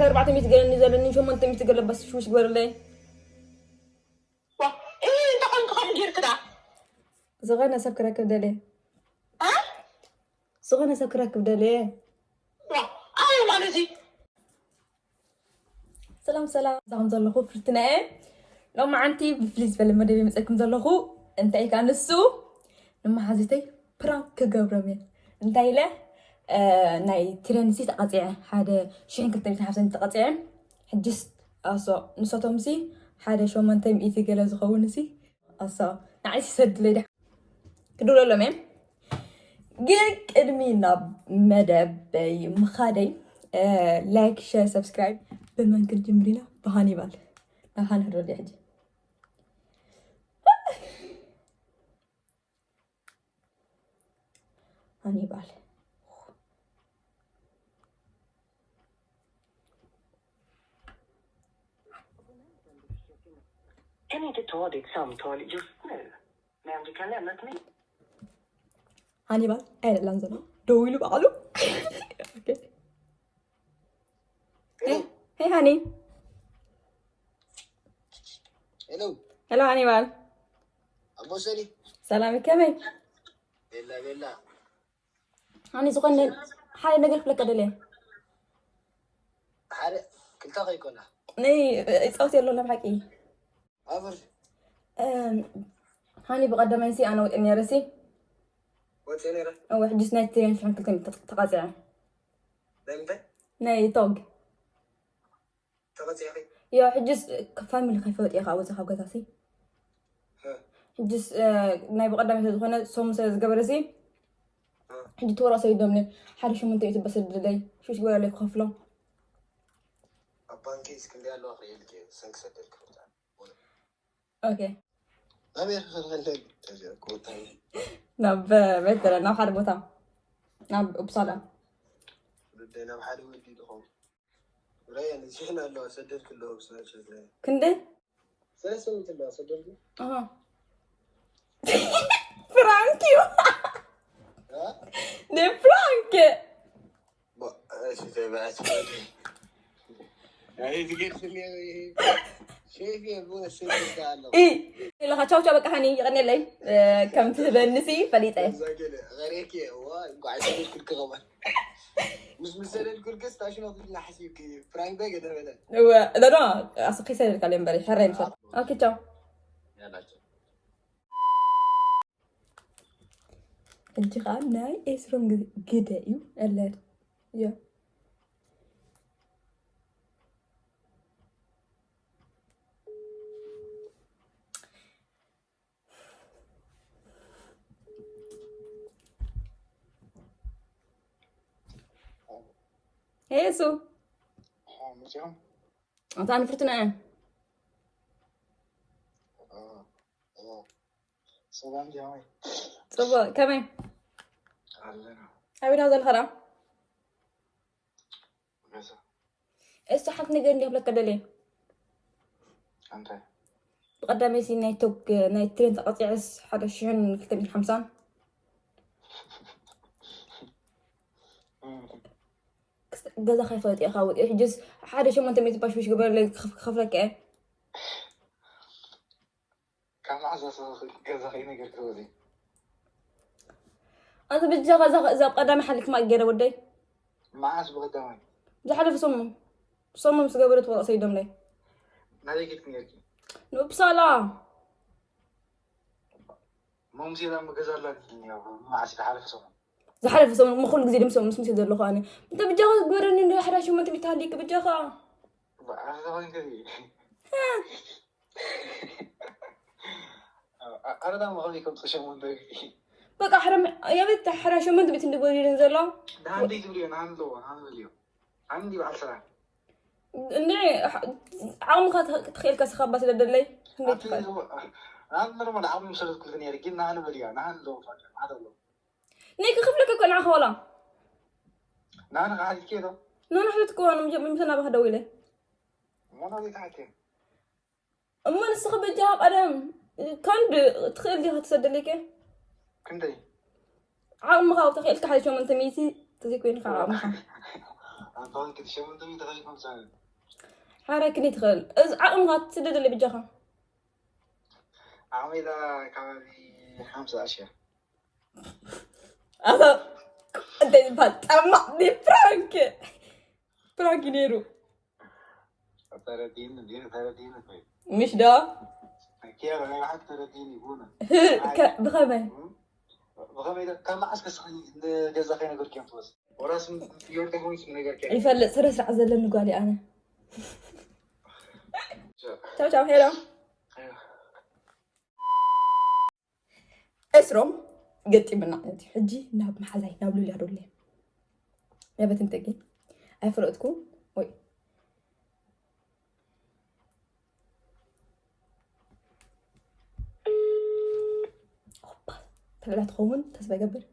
حدا 400 قالني زلني شو ما انت متقلب بس شو تقول لي ايه انت كنت خنجر كده صغرنا سكرك كده ليه صغرنا سكرك كده ليه ايوه مالتي سلام زعم زلخو فرتنا ايه لو ما عنتي بليز بلا مدبي مسكم زلخو انت اي كان السو لما حزتي برانك قبرمي انت له ناي ترنسي تقطيع هذا شين كنت بتحسن تقطيع حجست اصو نصوتهم سي هذا شو ما انت ميتي قال زخونسي اصو نعيش سد لي كدول ولا مين جيك ادمينا مدبي مخادي لايك شير سبسكرايب بما كنت جمرينا بهانيبال هنهرو دي حجي هانيبال Kan inte ta ditt samtal just nu. Men du kan lämna ett mejl. هانيبال ايه لانزلو دويلو بعلو اوكي هي هاني هلو هانيبال أبو سري سلامي كمي بالله هاني سخن حالي نقلك لك ليه حارق كنت أخي كنا ني صوتي يلا بحكي أفر هاني بقدم ينسي انا وإني رسي وتنيرة او حجز نايتين شان كلتين تقاطع دمتى ناي توق تغطي أخي يا حجز فاميلي خيفوت يا خاوز خاو قزاسي حجز ناي بقدم يسوي هنا سوم سيز قبرسي حجي تورا سيدومني حد شو منطقة بس الدلي شو شو لك خفلو أبانكي سكندي الله أخي يلكي سنك سدر كروتان اوكي أمير خليك تجي كروتان ناب مثلا ناب حد بوتا ناب بصالة بدينا بحد ودي لهم رأي نسينا الله سدر كله بس نشوف زين كندي سلسلة مثل الله سدر لي اها فرانكيو ها دي فرانك با إيش تبغى يعني تقول لي شيء في أبونا السيد الله اي لها تشاو تشاو بقى هاني يغني لي كم تبنسي فليطه غريك يا واي قاعد يقول كل كغبان مش مسألة الكل قصة عشان أطلع حسيب كذي فرانك بقى ده بدأ هو لا اصلا خيسر الكلام بري حرام صح اوكي تشاو يلا انت قاعدة اسرم قدايو الا يا هيسو مجام انت انا فرتنا ايه سلام جامعي صبا كمان علنا هاوي هذا الخرا بس ايش حقني قندي قبل كده ليه أنت قدامي سي نايتوك نايتين تقطيع حدا شحن كتب الحمسان جزا خايفة يا خاوي يحجز حدا شو ما انت ميتباش وش قبل لي خف لك ايه كان عزاز كذا خيني قركوزي انت بتجا غزا قدامي حالك ما اقدر ودي ما عاش بقدامي زي حدا في صمم سقبلت والله سيدهم لي نادي قلت نيركي نو بصالة مو مصير لما جزر لك الدنيا ما عاش بحالة صوم زي حدا في صمم مخلق زي دمسو مش مسيد له خاني انت بتجا قبرني انه حدا شو ما انت بتهليك بتجا هذا وين كذي أنا دام أقول لكم تخشون ده بقى حرام يا بنت حرام شو ما انت بتندقوني ننزل له ده عندي جبري أنا عندي عندي بعد سنة اني عم تخيل كاس خبص لدلي أنا لما أعمل مسلسل كل ثانية لكن أنا بريء أنا عنده فاجأ هذا الله نيك خفلك كل عخولا أنا قاعد كده نحن تكون مثلا بهذا ويله ما أنا ذيك حكي أما نسخ بالجواب أنا كان تخيل دي هتصدق لك كنتي عم خاوف تخيل كحد شو من تميسي تزيك وين خاوف أنا كنت شو من دمي تغير 5 حركني تخل عقمها تسدد اللي بجاها عمي ده كمان 5 أشياء هذا انت بطمع دي فرانك نيرو 30 مش ده كيف أنا حتى 30 يبونا بخمه بخمه إذا كان معسك صحيح جزا خينا قول كم فوز ورسم يوم تقوم اسمه نقول كم يفلت سرس عزل لنا قالي انا تاو تاو هيرو اسرم قلتي من نعطي حجي ناب محلي ناب لولي هرولي يا بتنتقي افرقتكم وي اوبا طلعت خون تسبق قبل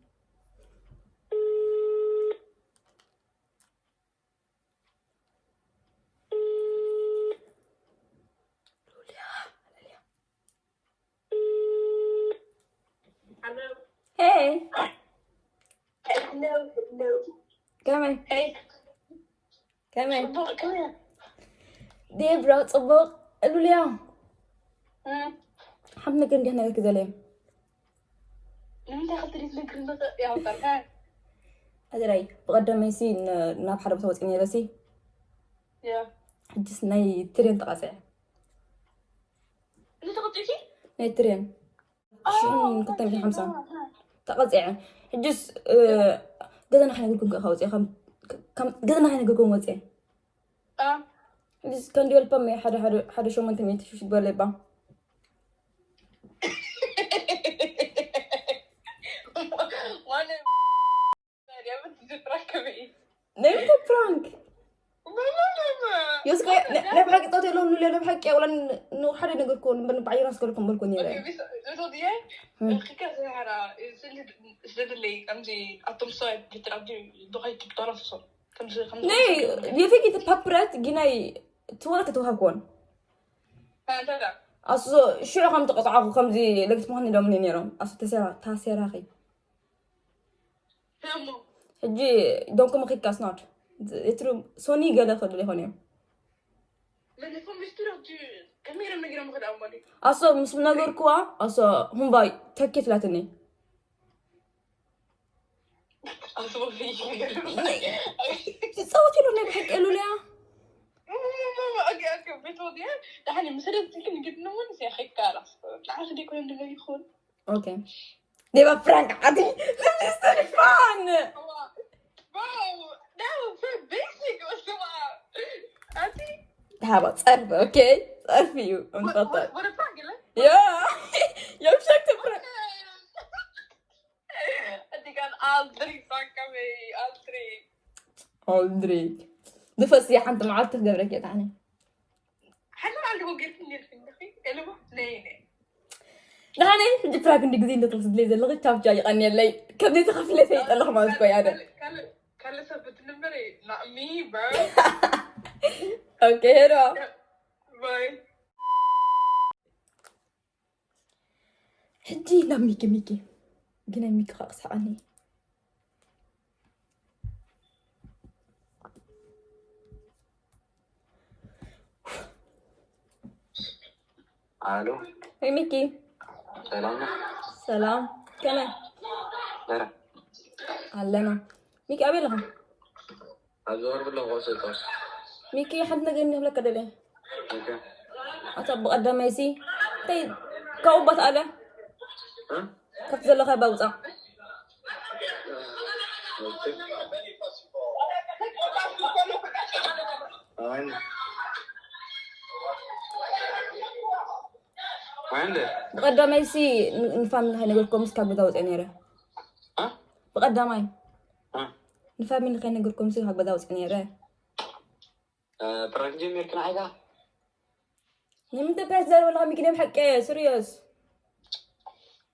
Hey. Hello, hello. كمان Hey. كمان كمان. ديبرا تصبق قالوا لي حمنا كان هنا كذا ليه انت خطرت لك يا فرحان. أدري بقدم يسين ناب حرب صوت إني راسي يا. حجس ناي ترين تقاطع اللي تقطعتي؟ ناي ترين شون كنت في 5 تقاطع حجس قدنا حنا نقول لكم خوتي كم قدنا حنا نقول لكم وتي حجس كان ديال بامي حدا شو من تميت شو تقول لي با وانا يا بنت تتركبي. نمت فرانك يوسف نبحق طاطي لهم ولا نبحق يا ولا إنه حدا نقول لكم بنبعي راسك لكم بالكم يا اوكي بس توديه خيكا زهرة زد اللي امزي اتم صايب بترابدي دغايت بطرف كمزي 5 ني يفيكي تبابرت جناي توالت توهكون ها ترى أصو شو رقم تقطعه خمزي لقيت مهني دوم منين يرون أصو تاسيرا أخي همو حجي دونكم أخي كاسنات يترو سوني قال أخذ لي هوني من يكون بيشتري كاميرا مجرم غير أولي أصو مش من نقول كوا أصو هم باي تكيت لاتني أصبح فيه صوتي لو نبحك قالوا لي اوكي بتوديه دحني مسرت كن قد نون سي اخي كارس تعرف دي كل اللي يخون أوكي ديبا فرانك عادي مستر فان واو ده في بيسك وسوا عادي هذا تصرف أوكي تصرفيو انفضل ولا فاقله يا يا بشكت فرانك أنت كان ألدري فاكمي ألدريك دفسي أنت معلتك قبلك يا تعني حنا اللي هو قلت لي في الدخي اللي هو نيني دعني جبت لك إنك زين تقصد لي زي اللغة تشاف جاي غني اللي كم دي تخاف لي سيد الله ما أذكر يعني كان ثبت نمبري not me bro أوكي هيرو باي حجي لا ميكي قلنا ميكي خاص عني الو هاي ميكي سلام كمان لا علنا ميكي قابلها ازور بالله غوصه ميكي حد نقلني هلا كده ليه اوكي أطبق قدام ميسي تي كوبت على كيف زلوا خير بوزع بقدام ميسي نفهم هاي نقول لكم مسكاب بداوت انيره بقدام هاي نفهم من خلينا نقول لكم مسكاب بداوت انيره برانجي ميركن عيدا نمت بس زار والله ميكي نم حق سيريوس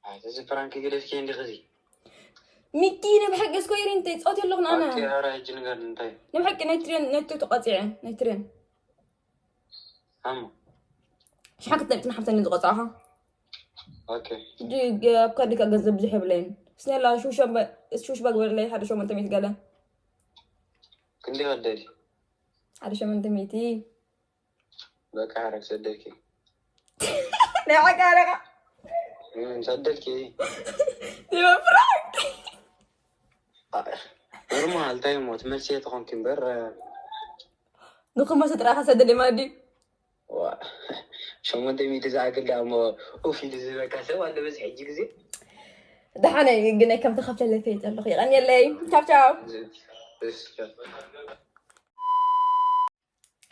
هذا برانكي قلت كي عندي غزي ميكي نم حق سكوير انت صوتي اللغن انا اوكي راي جنغان انت نم حق نيترين نيتو تقاطع نيترين هم ايش حق تنحب حبتني تقاطعها اوكي جي بكدك اجذب بزحب لين سنيلا شو شبك ولا لي هذا شو ما انت متقاله كندي وددي على شو من دميتي بقى حرك صدقكي لا حكى صدقكي ديما فرانك نورمال تايم وتمشي تكون كمبر نخو ما ستراحة سدلي مادي شو ما دمي تزعق لي أما وفي دزي بكاسة ولا بس حجي زي دحنا قلنا كم تخاف للفيت الله خير أني اللي تشاو تشاو بس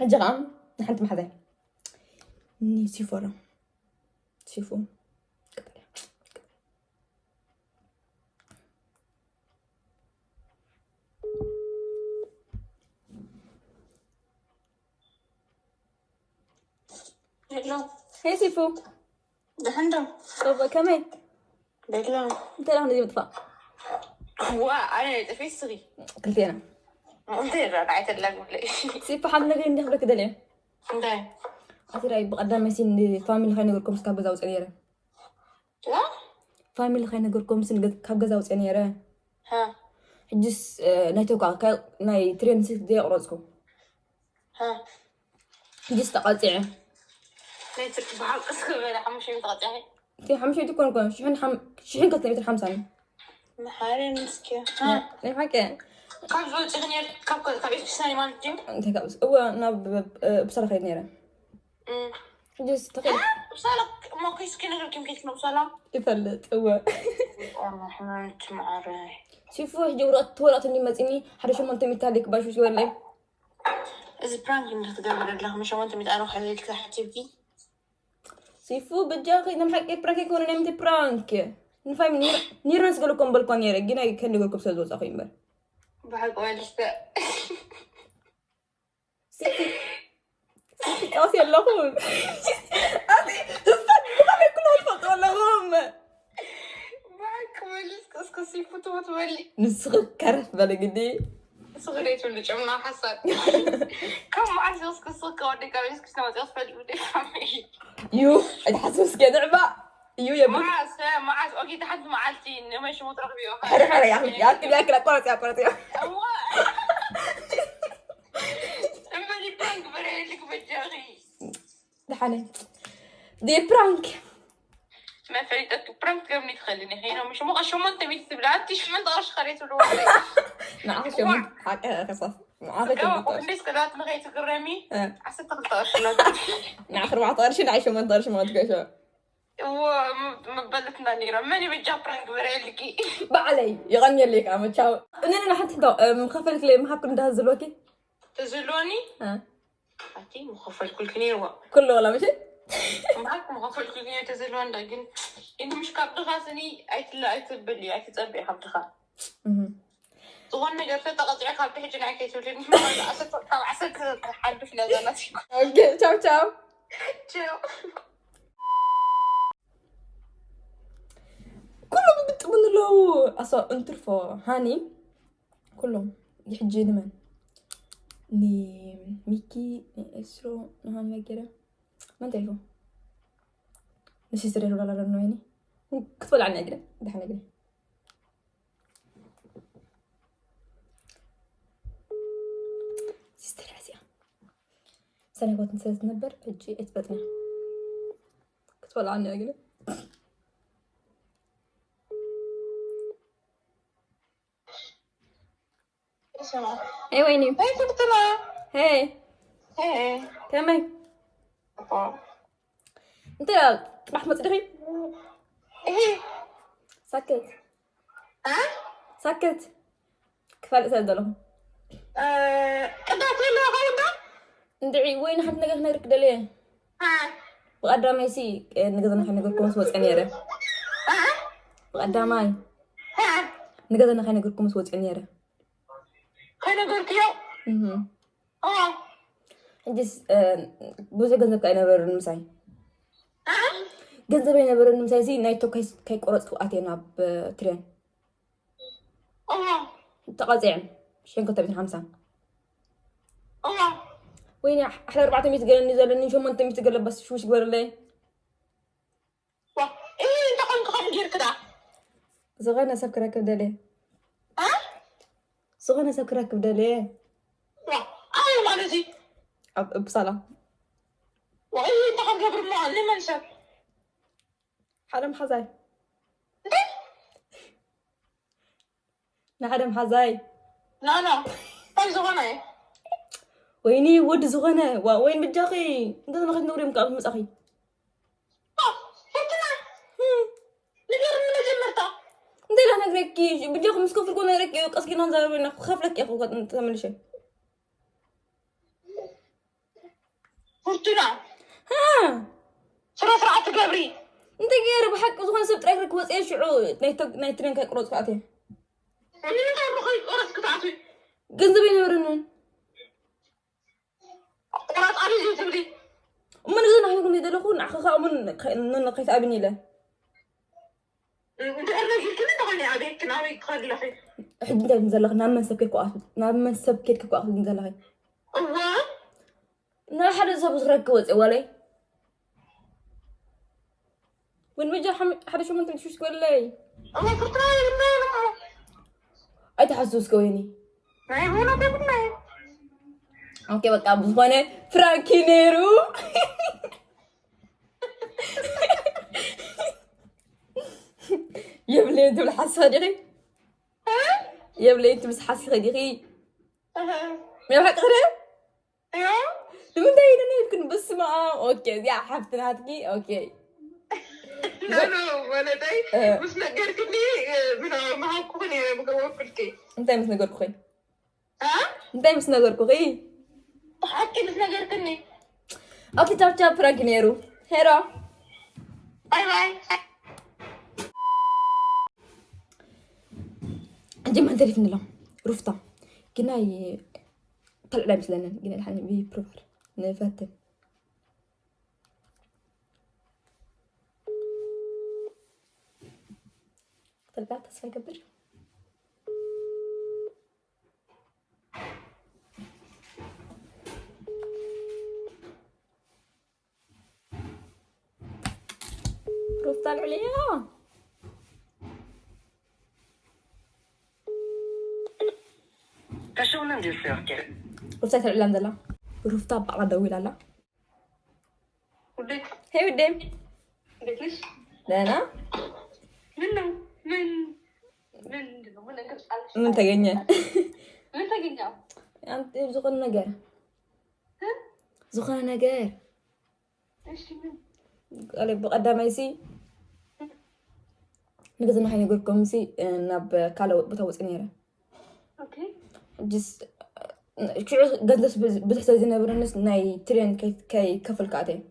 الجرام نحن محذر ني سيفورا شوفوا لا هي سيفو دحين طب كمان لا انت راح نجيب طفا هو انا في صغي قلت انا انت رأيت اللعبة ولا ايش؟ سيفو حد نغير ندخل كده ليه ده أتي رأي بقدام مسين فاميلي خلينا نقول لكم سكاب جزاوس أنيرة لا فاميلي خلينا نقول لكم سن كاب جزاوس أنيرة ها حجس نايتوكا ناي ترين سيف دي أرزكم ها حجس تقاطع نيتر بحال اسكو بلا حمشي متقطعي في حمشي تكون كون شحن كتلميتر حمسة محاري مسكين ها ليه حكي كم زول تغني كم ايش سنة ما نجي انت كابس هو ناب بصراحة خير نيرة حجس تقيل بصالك ما كيس كنا نقول كم كيس بصالة يفلت هو والله احنا انت معري شوفوا جورات ورات اني مزيني حدا شو ما انت متالك باشو شو ولا إذا برانك إنك تقابل الله مش وأنت متأنا خليك تحكي فيه سيفو بجاخي نم حكي برانك يكون نمت برانك نفهم نير نسقل لكم بالقنيرة جينا كان نقول لكم سوز أخي مر بحق والدك سيفي أصي اللهم أصي تفضل كلهم فضل اللهم بحق والدك اسكو سيفو تولي نسخ كرف بلقدي صغيرة ولا جمنا حسن كم معرفش اسكو سوق ودي كم اسكو سنوات يصفل ودي فامي يو الحسوس كدعبة يو يا بنت معاس اوكي تحد معالتي انه ماشي مترغبي حرك حرك ياكل أكلت يا هو امالي برانك بريلك بجاغي دحاني دي برانك ما فريدك برانك قبل تخليني هنا مش مو شو ما انت بتسبلاتي شو ما انت اش خريت الروح نعرف شو من حكي قصص نعرف شو من الناس كلها مغيت تقرمي طرش حسيت 13 نعرف 14 عايشة من طرش ما أدري شو هو مبلتنا نيرا ماني بجاب برانك بريلكي بعلي يغني لك عم تشاو أنا حتى مخفلك ليه ما حكون ده زلوكي تزلوني ها هاتي مخفل كل كنيروا كله ولا مشي معك مخفل كل كنيروا تزلون لكن انت مش كابتن خاصني ايت بلي ايت تبي حبتك صغن نقدر تقطع خابتي حجن عكيت ولين ما عسيت حد في نزلتي اوكي تشاو تشاو تشاو كلهم بتقول له أصلا انترفو هاني كلهم يحجيني من ني ميكي ني اسرو نهان ماجرة ما تعرفوا نسي سرير ولا لا نويني كتبوا عني أجري دحين أجري سيستر آسيا سنة قوات نسيت نبر اجي اتبتني كتبوا عني أجري اي ويني هاي كنتنا هاي هاي كمان انت راح مصدقي ايه سكت ها سكت كفاية سأل له كده كله غلطة ندعي وين حد نقدر نركض ليه ها وقدام يسي نقدر نحن نقول كم سوت عنيرة وقدام هاي ها نقدر نحن نقول كم سوت عنيرة خلينا نقول كيو جس بوزة جنزب كأنا برن مساي جنزب أنا برن مساي زي نايتو كي قرص وقتنا بترين تقاطعن شين كنت بين خمسة وين أحلى 400 قال نزل شو ما أنت متقلب بس شو قبل لي ايه انت كنت غير كده صغرنا سكرك بدلي صغرنا سكرك بدلي بصلاة وأي تخرج قبل ما لمن شاف حرم حزاي نحرم حزاي لا طيب زغنة ويني ود زغنة وين بتجاقي انت ناخذ نوري مقابل مساخي فتنا نقدر من جمرتها انت لا نقريكي بتجاقي مسكوف الكون نقريكي قصكي ننزل بينا خاف لك يا اخو انت تعمل شيء فتنا ها سرعة قبري انت غير بحق زغنة سبت ركرك وص ايش شعور نايترين كاي قروت فاتي أنا نقدر بخير قرص قطعتي ገንዘብ ይነበረንን قرص علي زي تبلي ومن غزنا حيكم يدلخو نعخخا من نقيت ابني له انت أنا قلت لك تغني عليك ناوي تخرج لخي حد انت نزلخ نعم سبكيك واخذ نعم سبكيك واخذ نزلخ الله نا حدا سب زرك وص ولي وين بيجي حدا شو من تشوش تقول لي الله فتنا يا اي تحسوس كويني ما هو أنا بقول اوكي بقى بزغونه فرانكي نيرو يبلي انت بالحاسه دغي يبلي انت بس حاسه دغي ما حق غير أيوه لما دايرني يمكن بس ما اوكي يا حفتنا هاتكي اوكي لا ولا داي بس نقرتني من ما كوني بقول كلكي انت مس نقول كوي ها انت مس نقول كوي حكي بس نقرتني اوكي تاب فرانكي نيرو هيرا باي باي عندي ما تعرف نلا رفطة كنا طلع مثلنا كنا الحين بي بروفر نفتن طلعت تصفى كبر رفطة العليا Personen du söker. رفطة العليا ندلا رفطة بعض دويلة لا وديك هي وديم وديك ليش لانا من أنت من تجني من تجينا انت زغنا نجار زغنا نجار إيش من قال بقدام يسي نقدر نحن نقول لكم سي نب كالو بتوص نيره أوكي جس شو قدس بتحتاج نبر الناس ناي ترين كي كفل كاتي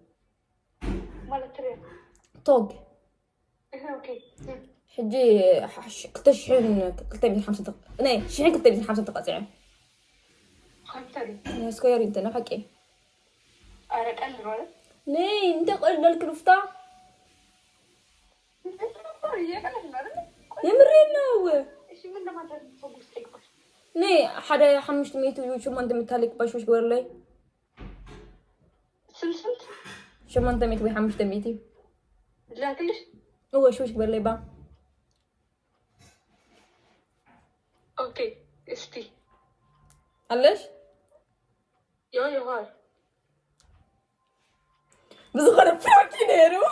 مال ترى طوق أوكي حجي كتشحن كتبي 5 دقائق ناي شحن كتبي 5 دقائق خمسة سكوير انت نحكي أرد أقل ولا ناي انت قول لك رفطه يمرنا هو إيش من ما تعرف فوق استيقظ ناي حدا 500 شو ما انت متالك باش وش قول لي سلسلت شو ما انت متوي 500 لا كلش هو شو قول لي با أوكي استي علاش يو هاي بزغر فرانكي نيرو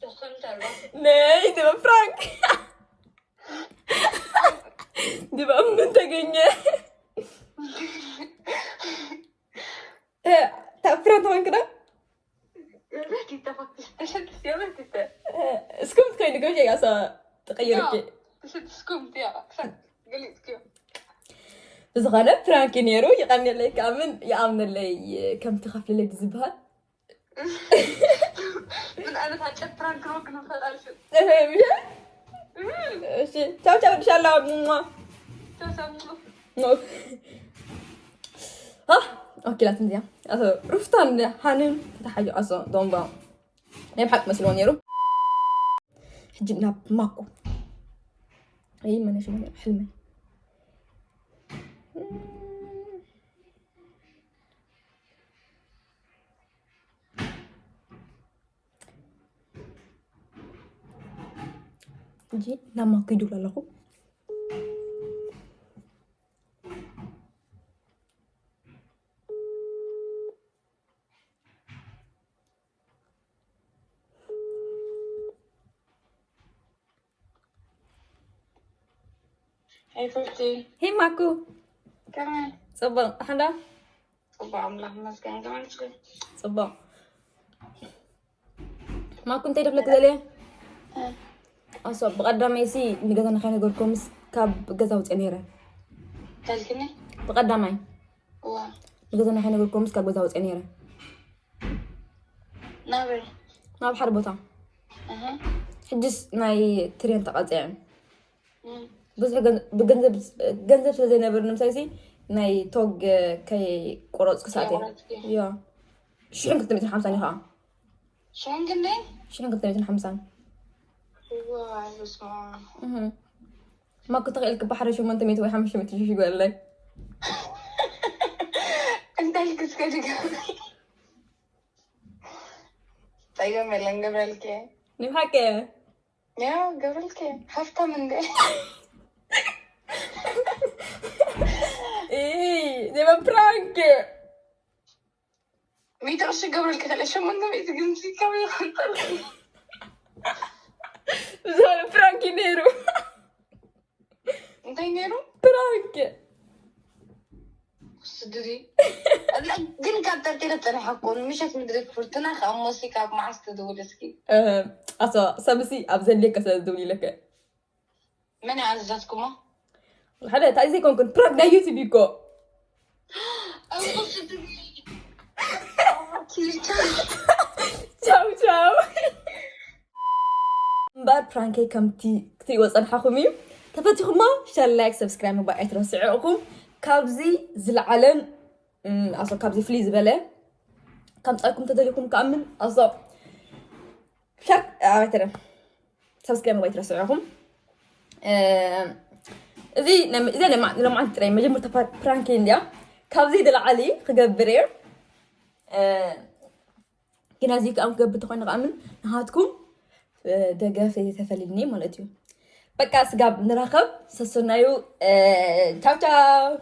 دخلت على ناي دابا فرانك دابا من تاغنيا تا فرانك وين كده رحتي تفكت تشد يا بنت اسكم كاين كل شيء اسا تغيرك تشد سكوم يا أكثر قلت كيف بزغر فرانكي نيرو يغني لي كامل يعمل لي كم تخاف لي تزبها من أنا تعجب فرانك روك نفر أرشد ماشي تشاو تشاو ان شاء الله تسمع اوكي لا تنزيا اصلا رفتان حنين تحاجة اصلا دومبا نيم حق مسلون يرو حجبنا ماكو اي ما نشوف حلمي جي nama kidul lalu هاي فرتي هي ماكو كمان صبا حدا صباح الله مسكين كمان شوي صبا ما كنت يدب لك ذلك أصاب بقدر يسي نقدر خلينا نقولكم كاب جزاوت أنيرة تلكني بقدر معي وا نقدر خلينا نقولكم كاب جزاوت أنيرة نابل ما بحربطها أها حجز ناي ترين تقاطع بس بجنزب زي نبر نمسايسي ناي توج كي قرص كساتي يا شو كنت 250 ها شو قلنا شو كنت 250 واي بسمع ما كنت أقول لك بحر شو ما أنت ميت ويحمش ميت شو يقول لك انت الكس كده طيب ملان قبل كي نبحكي يا قبل كي حفظة من ده إيه ده ما برانك ميت أرش قبل كده ليش ما أنت ميت جنسي كمي زول برانكي نيرو انت نيرو برانك صدري لا جن كاتر كده تاني حكون مش هتمدرك فرتنا خمسي كاب مع استدولسكي أصلا سامسي أبزل لك أسدولي لك من عزتكم هذا تعزي كون كنت برانك دا يوتيوب يكو أو صدري تشاو تشاو مبار برانكي كمتي كتير وصنحكمي تفتحكم شال لايك سبسكرايب مبقى ترسعوكم كابزي زلعلن أصلا كابزي فليز بلا كم تقولكم تدريكم كامل أصلا شك ترى سبسكرايب مبقى ترسعوكم زي لما عند ترى مجموعة برانكين ديا كابزي دلعلي خجبرير كنا زيك أم قبل تخوين غامن نهاتكم دقافة تفللني مالتيو بقى سقاب نراقب سسونايو تاو تاو